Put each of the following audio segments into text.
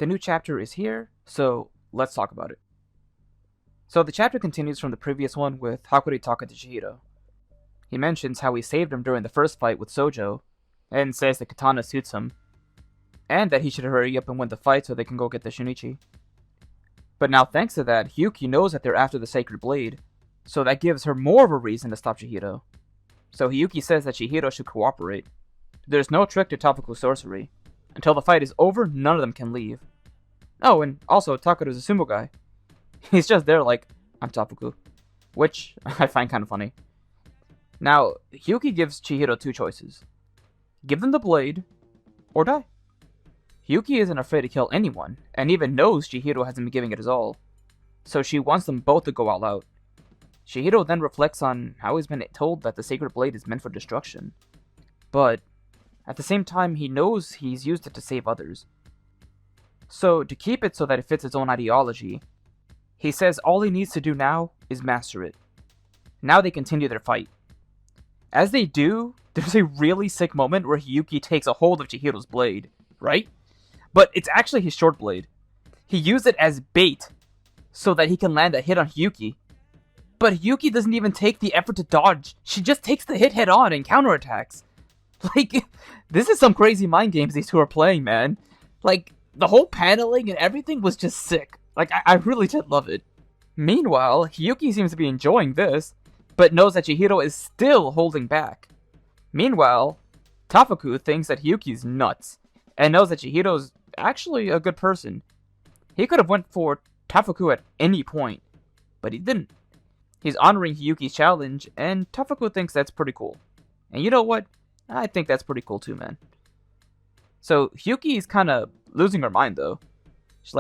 the new chapter is here, so let's talk about it. So the chapter continues from the previous one with Hakuri talking to Chihiro. He mentions how he saved him during the first fight with Sojo, and says the katana suits him, and that he should hurry up and win the fight so they can go get the Shinichi. But now thanks to that, Hiyuki knows that they're after the Sacred Blade, so that gives her more of a reason to stop Chihiro. So Hiyuki says that Chihiro should cooperate. There's no trick to Tafuku's sorcery. Until the fight is over, none of them can leave. Oh, and also, Takeru's a sumo guy. He's just there like, I'm Tafuku. Which I find kind of funny. Now, Hiyuki gives Chihiro two choices. Give them the blade, or die. Hiyuki isn't afraid to kill anyone, and even knows Chihiro hasn't been giving it his all. So she wants them both to go all out. Chihiro then reflects on how he's been told that the Sacred Blade is meant for destruction. But, at the same time, he knows he's used it to save others. So, to keep it so that it fits his own ideology, he says all he needs to do now is master it. Now they continue their fight. As they do, there's a really sick moment where Hiyuki takes a hold of Chihiro's blade, right? But it's actually his short blade. He used it as bait so that he can land a hit on Hiyuki. But Hiyuki doesn't even take the effort to dodge. She just takes the hit head on and counterattacks. Like, this is some crazy mind games these two are playing, man. Like, the whole paneling and everything was just sick. Like, I really did love it. Meanwhile, Hiyuki seems to be enjoying this, but knows that Chihiro is still holding back. Meanwhile, Tafuku thinks that Hiyuki's nuts, and knows that Chihiro's actually a good person. He could have went for Tafuku at any point, but he didn't. He's honoring Hiyuki's challenge, and Tafuku thinks that's pretty cool. And you know what? I think that's pretty cool too, man. So, Hiyuki's kind of losing her mind, though.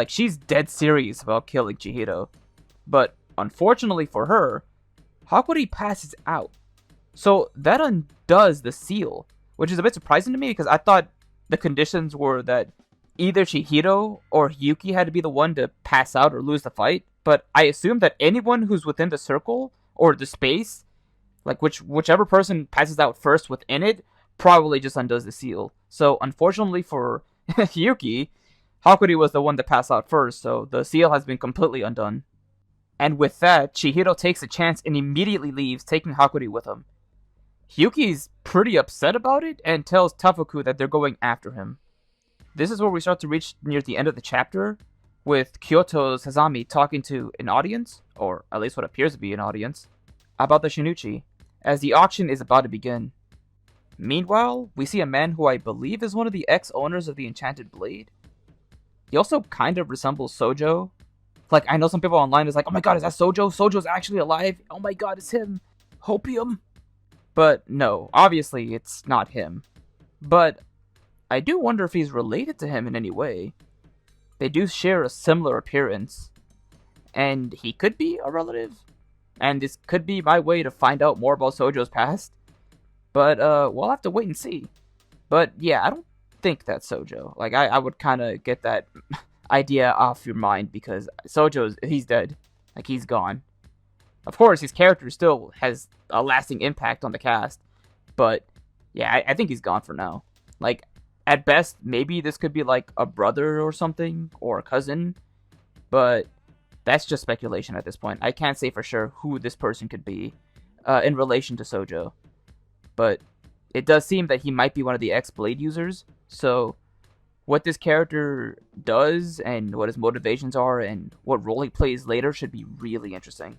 She's dead serious about killing Chihiro. But, unfortunately for her, Hakuri passes out. So, that undoes the seal, which is a bit surprising to me, because I thought the conditions were that either Chihiro or Hiyuki had to be the one to pass out or lose the fight. But I assume that anyone who's within the circle, or the space, like whichever person passes out first within it, probably just undoes the seal. So, unfortunately for Hiyuki, Hakuri was the one to pass out first, so the seal has been completely undone. And with that, Chihiro takes a chance and immediately leaves, taking Hakuri with him. Hiyuki's pretty upset about it, and tells Tafuku that they're going after him. This is where we start to reach near the end of the chapter, with Kyoto Sazami talking to an audience, or at least what appears to be an audience, about the Shinichi, as the auction is about to begin. Meanwhile, we see a man who I believe is one of the ex-owners of the Enchanted Blade. He also kind of resembles Sojo. Like, I know some people online is like, oh my god, is that Sojo? Sojo's actually alive? Oh my god, it's him. Hopium. But no, obviously it's not him. But I do wonder if he's related to him in any way. They do share a similar appearance. And he could be a relative. And this could be my way to find out more about Sojo's past. But we'll have to wait and see. But yeah, I don't think that's Sojo. Like, I would kind of get that idea off your mind, because he's dead. Like, he's gone. Of course, his character still has a lasting impact on the cast. But yeah, I think he's gone for now. Like, at best, maybe this could be like a brother or something, or a cousin. But that's just speculation at this point. I can't say for sure who this person could be in relation to Sojo. But it does seem that he might be one of the ex-Blade users. So what this character does and what his motivations are and what role he plays later should be really interesting.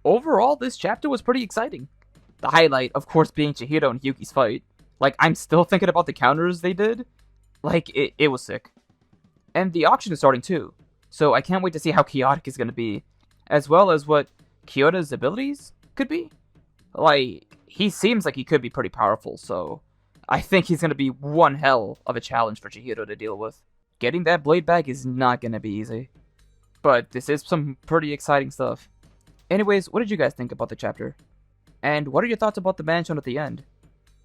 Overall, this chapter was pretty exciting. The highlight, of course, being Chihiro and Hiyuki's fight. Like, I'm still thinking about the counters they did. Like, it was sick. And the auction is starting too. So I can't wait to see how chaotic it's going to be. As well as what Kyoto's abilities could be. Like, he seems like he could be pretty powerful, so I think he's going to be one hell of a challenge for Chihiro to deal with. Getting that blade back is not going to be easy. But this is some pretty exciting stuff. Anyways, what did you guys think about the chapter? And what are your thoughts about the man shown at the end?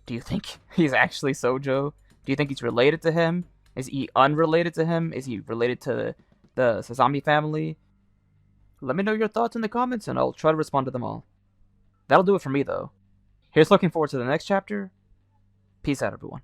Do you think he's actually Sojo? Do you think he's related to him? Is he unrelated to him? Is he related to the Sasami family? Let me know your thoughts in the comments and I'll try to respond to them all. That'll do it for me though. Here's looking forward to the next chapter. Peace out, everyone.